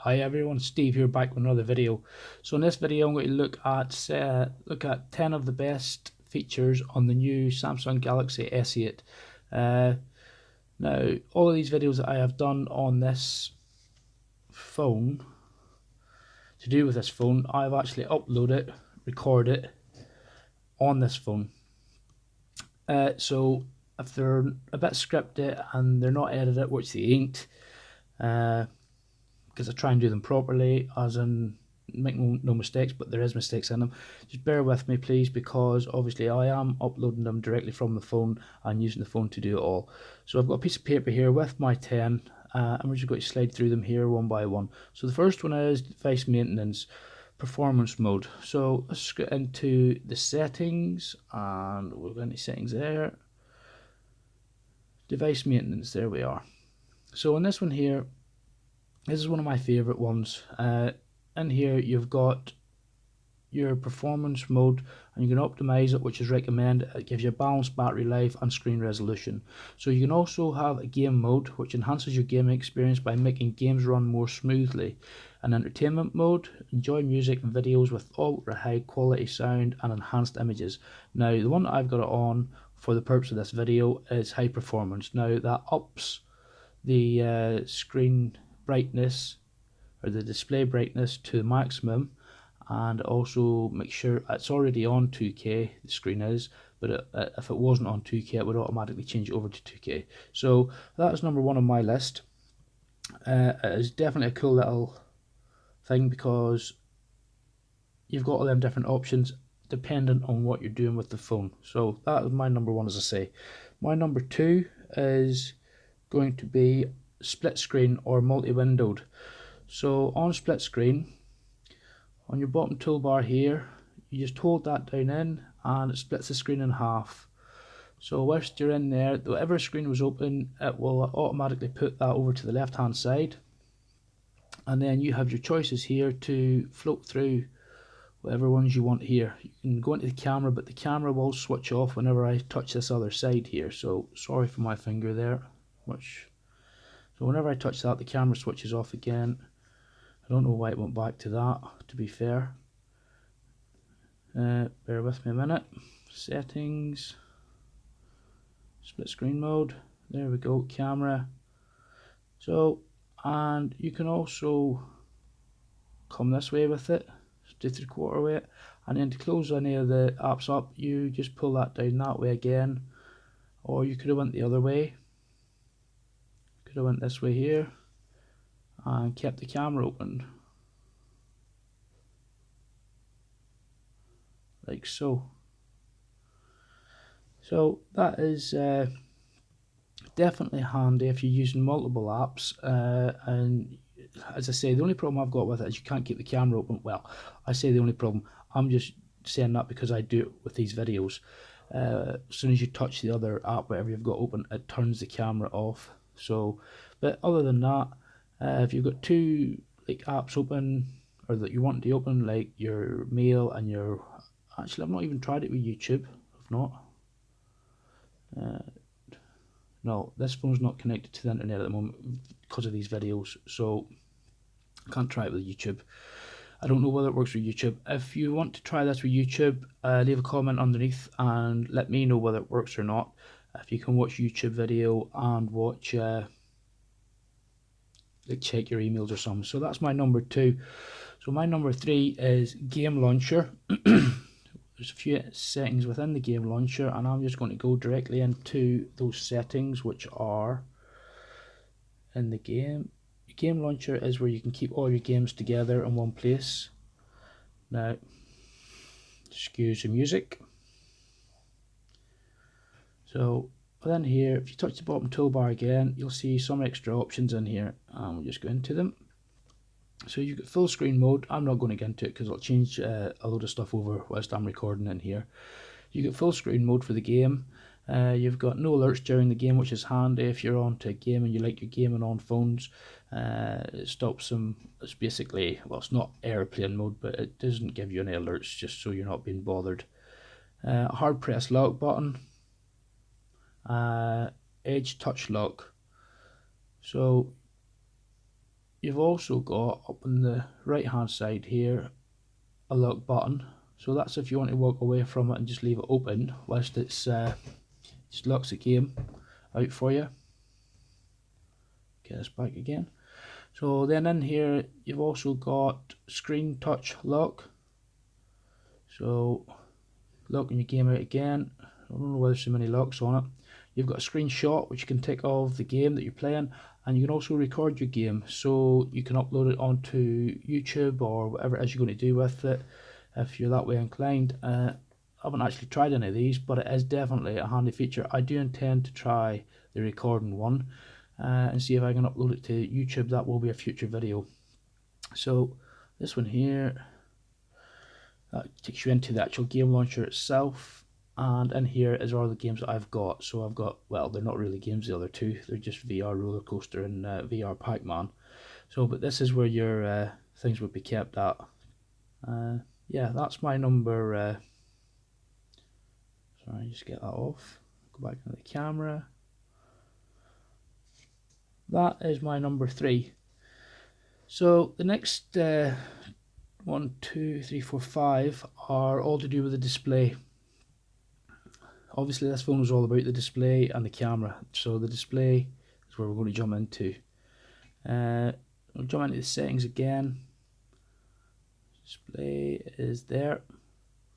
Hi everyone, Steve here back with another video. So in this video I'm going to look at 10 of the best features on the new Samsung Galaxy S8. Now all of these videos that I have done on this phone, to do with this phone, I've actually uploaded, recorded on this phone. So if they're a bit scripted and they're not edited, which they ain't, because I try and do them properly, as in make no mistakes, but there is mistakes in them. Just bear with me please, because obviously I am uploading them directly from the phone and using the phone to do it all. So I've got a piece of paper here with my 10 and we're just going to slide through them here one by one. So the first one is device maintenance, performance mode. So let's get into the settings, and we're going to settings there, device maintenance, there we are. So in this one here, this is one of my favorite ones. In here you've got your performance mode, and you can optimize it, which is recommended. It gives you a balanced battery life and screen resolution. So you can also have a game mode, which enhances your gaming experience by making games run more smoothly. An entertainment mode, enjoy music and videos with ultra high quality sound and enhanced images. Now the one that I've got it on for the purpose of this video is high performance. Now that ups the screen brightness, or the display brightness, to maximum, and also make sure it's already on 2K, the screen is, but if it wasn't on 2K it would automatically change it over to 2K. So that is number one on my list. It is definitely a cool little thing, because you've got all them different options dependent on what you're doing with the phone. So that is my number one, as I say. My number two is going to be split screen or multi-windowed. So on split screen, on your bottom toolbar here, you just hold that down in and it splits the screen in half. So whilst you're in there, whatever screen was open, it will automatically put that over to the left hand side, and then you have your choices here to float through whatever ones you want here. You can go into the camera, but the camera will switch off whenever I touch this other side here. So sorry for my finger there. So whenever I touch that, the camera switches off again. I don't know why it went back to that, to be fair. Bear with me a minute. Settings, split screen mode, there we go, camera. So, and you can also come this way with it, do 3/4 way, and then to close any of the apps up, you just pull that down that way again, or you could have went the other way. Could have went this way here and kept the camera open, like so. So that is definitely handy if you're using multiple apps, and as I say, the only problem I've got with it is you can't keep the camera open. Well, I say the only problem, I'm just saying that because I do it with these videos. As soon as you touch the other app, whatever you've got open, it turns the camera off. So, but other than that, if you've got two like apps open, or that you want to open, like your mail and your, actually I've not even tried it with YouTube. I've not. No, this phone's not connected to the internet at the moment because of these videos, so I can't try it with YouTube. I don't know whether it works with YouTube. If you want to try this with YouTube, leave a comment underneath and let me know whether it works or not. If you can watch YouTube video and watch, like check your emails or something. So that's my number two. So my number three is game launcher. There's a few settings within the game launcher, and I'm just going to go directly into those settings, which are in the game. Your game launcher is where you can keep all your games together in one place. Now, excuse the music. So within here, if you touch the bottom toolbar again, you'll see some extra options in here, and we'll just go into them. So you've got full screen mode. I'm not going to get into it because it'll change a load of stuff over whilst I'm recording in here. You get full screen mode for the game. You've got no alerts during the game, which is handy if you're on to a game and you like your gaming on phones. It stops them. It's basically, well, it's not airplane mode, but it doesn't give you any alerts, just so you're not being bothered. Hard press lock button. Edge touch lock. So you've also got up on the right hand side here a lock button. So that's if you want to walk away from it and just leave it open whilst it's just locks the game out for you. Get this back again. So then in here you've also got screen touch lock. So locking your game out again. I don't know why there's so many locks on it. You've got a screenshot which you can take of the game that you're playing, and you can also record your game so you can upload it onto YouTube or whatever it is you're going to do with it if you're that way inclined. I haven't actually tried any of these, but it is definitely a handy feature. I do intend to try the recording one and see if I can upload it to YouTube. That will be a future video. So this one here, that takes you into the actual game launcher itself, and in here is all the games that I've got. So I've got, well, they're not really games, the other two, they're just VR Roller Coaster and VR Pac-Man. So, but this is where your things would be kept at. Yeah, that's my number. Sorry, just get that off. Go back into the camera. That is my number 3. So the next 1, 2, 3, 4, 5 are all to do with the display. Obviously this phone is all about the display and the camera, so the display is where we're going to jump into. We'll jump into the settings again. Display is there.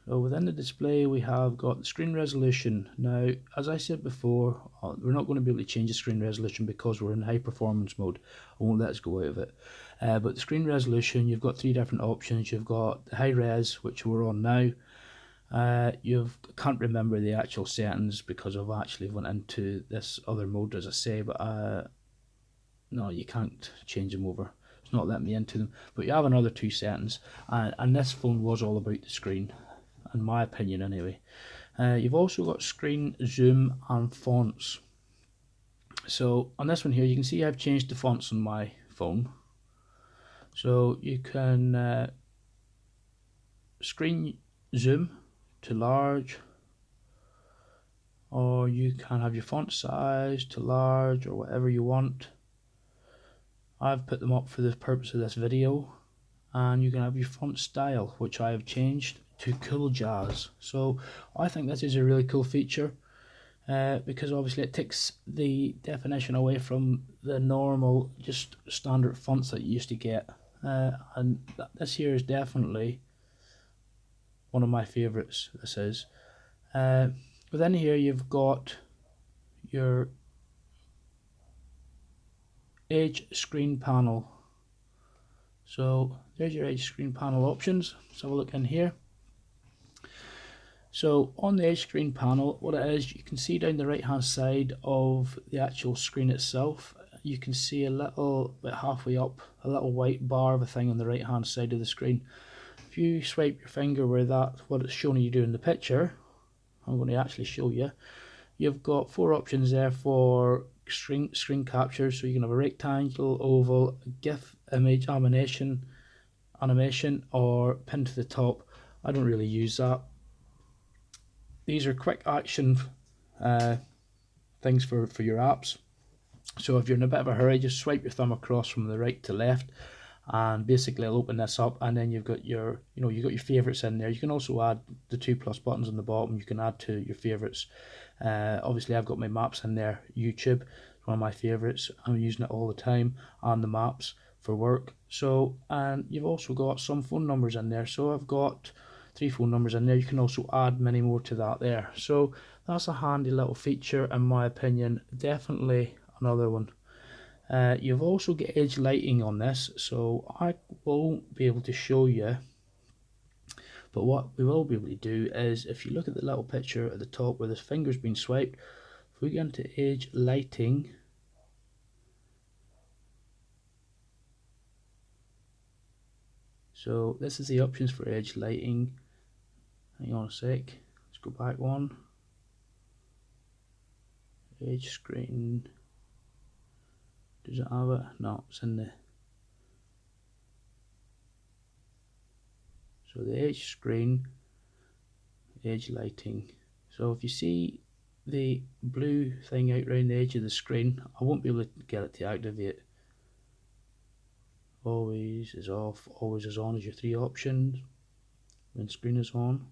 So within the display we have got the screen resolution. Now, as I said before, we're not going to be able to change the screen resolution because we're in high performance mode. I won't let us go out of it. But the screen resolution, you've got 3 different options. You've got the high res, which we're on now. Can't remember the actual settings because I've actually went into this other mode, as I say, but no, you can't change them over. It's not letting me into them. But you have another 2 settings, and this phone was all about the screen, in my opinion anyway. You've also got screen zoom and fonts. So on this one here, you can see I've changed the fonts on my phone. So you can screen zoom to large, or you can have your font size to large or whatever you want. I've put them up for the purpose of this video. And you can have your font style, which I have changed to Cool Jazz. So I think this is a really cool feature because obviously it takes the definition away from the normal just standard fonts that you used to get, and this here is definitely one of my favorites. This is within here you've got your Edge screen panel. So there's your Edge screen panel options. Let's have a look in here. So on the Edge screen panel, what it is, you can see down the right hand side of the actual screen itself, you can see a little bit halfway up, a little white bar of a thing on the right hand side of the screen. If you swipe your finger where what it's showing you do in the picture, I'm going to actually show you. You've got 4 options there for screen capture. So you can have a rectangle, oval, GIF, image, animation, or pin to the top. I don't really use that. These are quick action things for your apps. So if you're in a bit of a hurry, just swipe your thumb across from the right to left, and basically it'll open this up, and then you've got your you've got your favorites in there. You can also add the 2 plus buttons on the bottom. You can add to your favorites. Obviously I've got my maps in there. YouTube is one of my favorites. I'm using it all the time, and the maps for work. So, and you've also got some phone numbers in there. So I've got 3 phone numbers in there. You can also add many more to that there. So that's a handy little feature in my opinion. Definitely another one. You've also got edge lighting on this, so I won't be able to show you, but what we will be able to do is, if you look at the little picture at the top where this finger's been swiped, if we get into edge lighting, so this is the options for edge lighting. Hang on a sec, let's go back one. Edge screen, does it have it? No, it's in the, so the edge screen, edge lighting. So if you see the blue thing out around the edge of the screen, I won't be able to get it to activate. always is off, always is on is your three options when screen is on.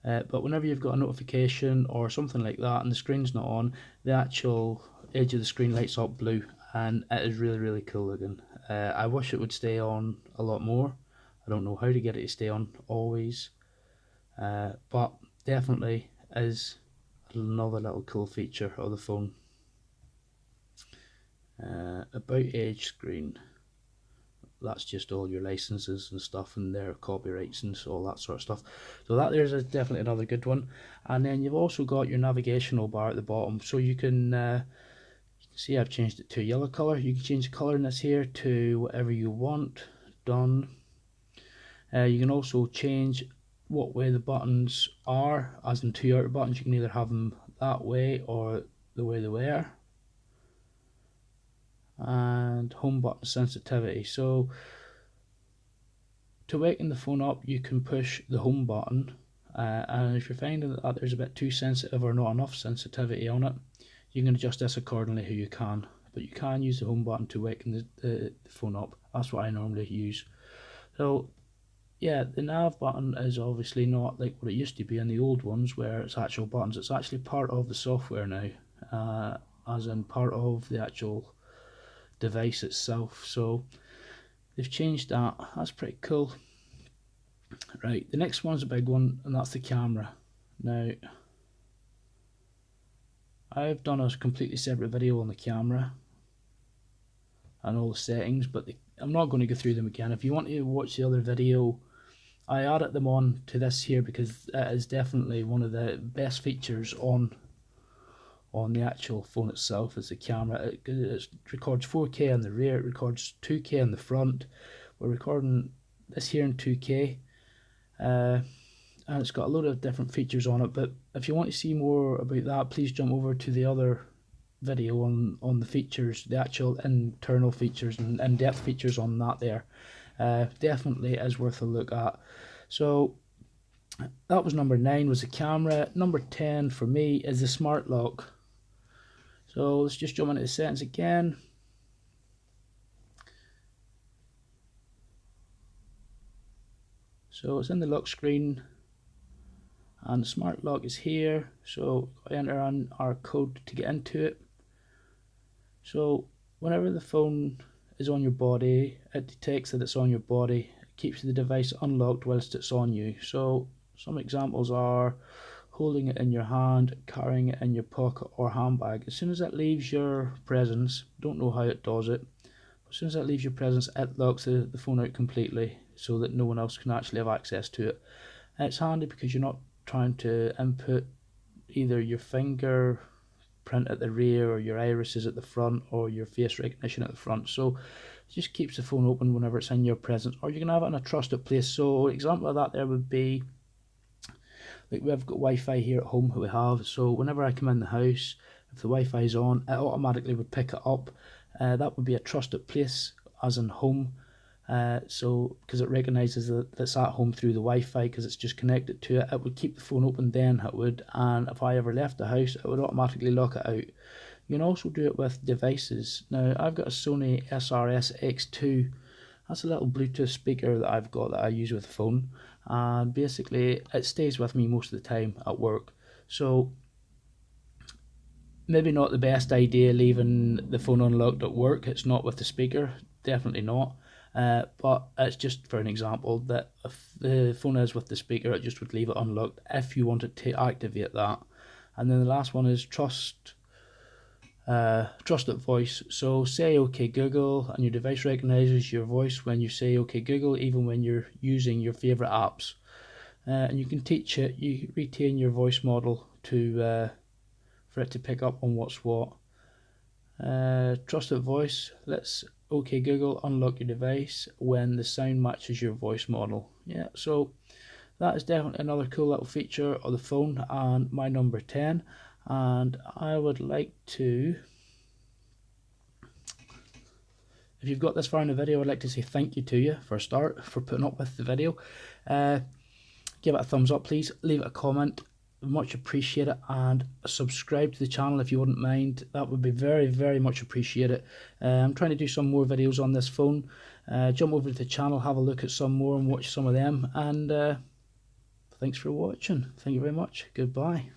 But whenever you've got a notification or something like that and the screen's not on, the actual edge of the screen lights up blue, and it is really cool looking. I wish it would stay on a lot more. I don't know how to get it to stay on always, but definitely is another little cool feature of the phone. About edge screen, that's just all your licenses and stuff and their copyrights and all that sort of stuff. So that there's definitely another good one. And then you've also got your navigational bar at the bottom, so you can see I've changed it to a yellow color. You can change the color in this here to whatever you want. Done. You can also change what way the buttons are, as in two outer buttons. You can either have them that way or the way they were. And home button sensitivity, so to waken the phone up you can push the home button, and if you're finding that there's a bit too sensitive or not enough sensitivity on it, you can adjust this accordingly how you can, but you can use the home button to waken the phone up. That's what I normally use. So yeah, the nav button is obviously not like what it used to be in the old ones where it's actual buttons. It's actually part of the software now, as in part of the actual device itself. So they've changed that. That's pretty cool. Right, the next one's a big one, and that's the camera. Now I've done a completely separate video on the camera and all the settings, but I'm not going to go through them again. If you want to watch the other video, I added them on to this here because it is definitely one of the best features on the actual phone itself is the camera. It records 4K on the rear, it records 2K on the front. We're recording this here in 2K, and it's got a load of different features on it, but if you want to see more about that, please jump over to the other video on the features, the actual internal features and in-depth features on that there. Definitely is worth a look at. So that was number 9, was the camera. Number 10 for me is the smart lock. So let's just jump into the settings again. So it's in the lock screen and the smart lock is here, so I enter on our code to get into it. So whenever the phone is on your body, it detects that it's on your body. It keeps the device unlocked whilst it's on you. So some examples are holding it in your hand, carrying it in your pocket or handbag. As soon as it leaves your presence, don't know how it does it, but as soon as it leaves your presence, it locks the phone out completely so that no one else can actually have access to it. And it's handy because you're not trying to input either your finger print at the rear or your irises at the front or your face recognition at the front. So it just keeps the phone open whenever it's in your presence, or you can have it in a trusted place. So an example of that there would be, like, we've got Wi-Fi here at home that we have, so whenever I come in the house, if the Wi-Fi is on, it automatically would pick it up. That would be a trusted place, as in home. So because it recognises that it's at home through the Wi-Fi because it's just connected to it, it would keep the phone open then, it would, and if I ever left the house it would automatically lock it out. You can also do it with devices. Now I've got a Sony SRS X2. That's a little Bluetooth speaker that I've got that I use with the phone, and basically it stays with me most of the time at work. So maybe not the best idea leaving the phone unlocked at work. It's not with the speaker, definitely not. But it's just for an example that if the phone is with the speaker, it just would leave it unlocked if you wanted to activate that. And then the last one is trusted voice. So say OK Google, and your device recognizes your voice when you say OK Google, even when you're using your favorite apps. And you can teach it. You retain your voice model to for it to pick up on what's what. Trusted voice. Let's OK Google unlock your device when the sound matches your voice model. Yeah, so that is definitely another cool little feature of the phone, and my number 10. And I would like to, if you've got this far in the video, I'd like to say thank you to you for a start, for putting up with the video. Give it a thumbs up please, leave it a comment, much appreciate it, and subscribe to the channel if you wouldn't mind. That would be very, very much appreciated. I'm trying to do some more videos on this phone. Jump over to the channel, have a look at some more and watch some of them, and thanks for watching. Thank you very much. Goodbye.